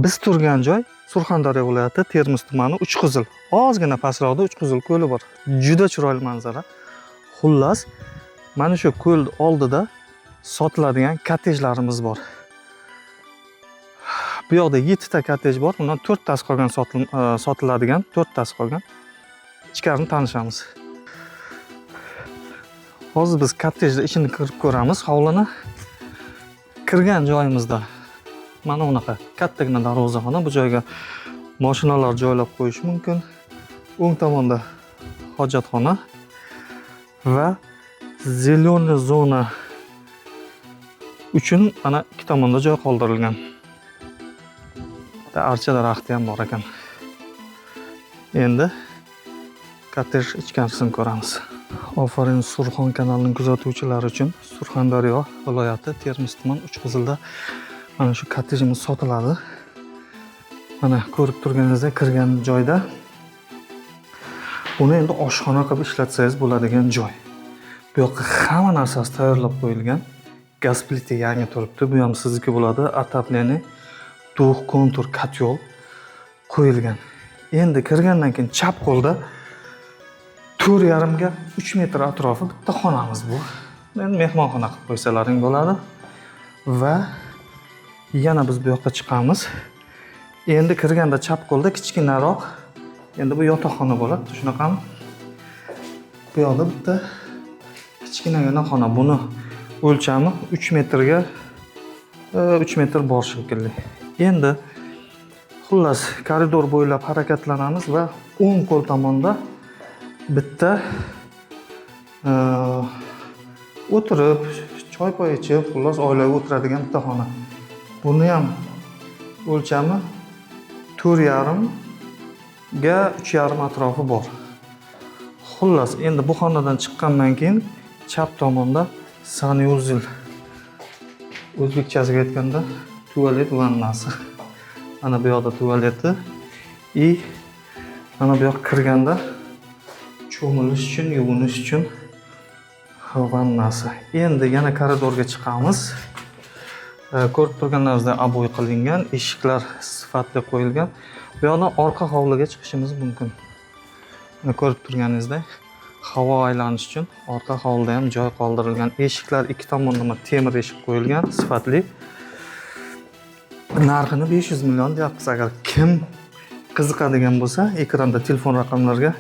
Biz turgan joy Surxondaryo viloyati Termiz tumani Uchqizil. Ozgina pastroqda Uchqizil ko'li bor. Juda chiroyli manzara. Xullas, mana shu ko'l oldida sotiladigan kottejlarimiz bor. Bu yoqda 7 ta kottej bor. Undan 4 tasi qolgan sotiladigan, 4 tasi qolgan. Ichkarini tanishamiz. Hozir biz kottejda ichini kirib ko'ramiz. Hovlini kirgan joyimizda mana unaqa kattagina darvozaxona, bu joyga mashinalar joylab qo'yish mumkin. O'ng tomonda hojatxona va zeleniy zona uchun mana ikki tomonda joy qoldirilgan. Archa daraxti ham bor ekan. Endi kottej ichkarisini ko'ramiz. Ofarin Surxon kanalining kuzatuvchilari uchun Surxondaryo viloyati Termiz tuman Uchqizilda mana shu kottejimiz sotiladi. Mana ko'rib turganingizdek kirgan joyda buni endi oshxona qilib ishlatsangiz bo'ladigan joy. Bu yoqqa hamma narsasi tayyorlab qo'yilgan. Gaz plita yangi turibdi. Bu ham sizniki bo'ladi. Отопление, duh, kontur, kotyol qo'yilgan. Endi kirgandan keyin chap qo'lda 4,5 ga 3 metr atrofi bitta xonamiz bu. Endi mehmonxona qilib qo'ysalaring bo'ladi. Va yana biz bu yoqqa chiqamiz. Endi kirganda chap qo'lda kichkinaroq, endi bu yotoqxona bo'ladi, shunaqami? Bu yoqda bitta kichkinagina xona. Buni o'lchami 3 metrga 3 metr bor shekilli. Endi xullas koridor bo'ylab harakatlanamiz va o'ng qo'l tomonda bitta o'tirib, choy poy ichib, xullas oilaga o'tiradigan bitta xona. Buni ham o'lchami 4,5 ga 3,5 atrofi bor. Xullas, endi bu xonadan chiqqandan keyin chap tomonda sanuzel, o'zbekchasiga aytganda tualet vannasi. Mana bu yoqda tualeti и mana bu yoqqa kirganda cho'milish uchun, yuvinish uchun vannasi. Endi yana koridorga chiqamiz. Ko'rib turganlaringizdek abo'y qilingan, eshiklar sifatli qo'yilgan. Bu yoqdan orqa hovliga chiqishimiz mumkin. Ko'rib turganingizdek, havo aylanish uchun orqa hovlida ham joy qoldirilgan. Eshiklar ikki tomonlama temir eshik qo'yilgan, sifatli. Narxini 500 million deyapmiz. Agar kim qiziqadigan bo'lsa, ekranda telefon raqamlariga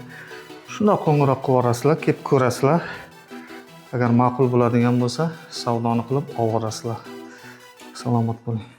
shunday qo'ng'iroq qilib yuborasizlar, kelib ko'rasizlar. Agar ma'qul bo'ladigan bo'lsa, savdoni qilib olib borasizlar. Salomat bo'ling.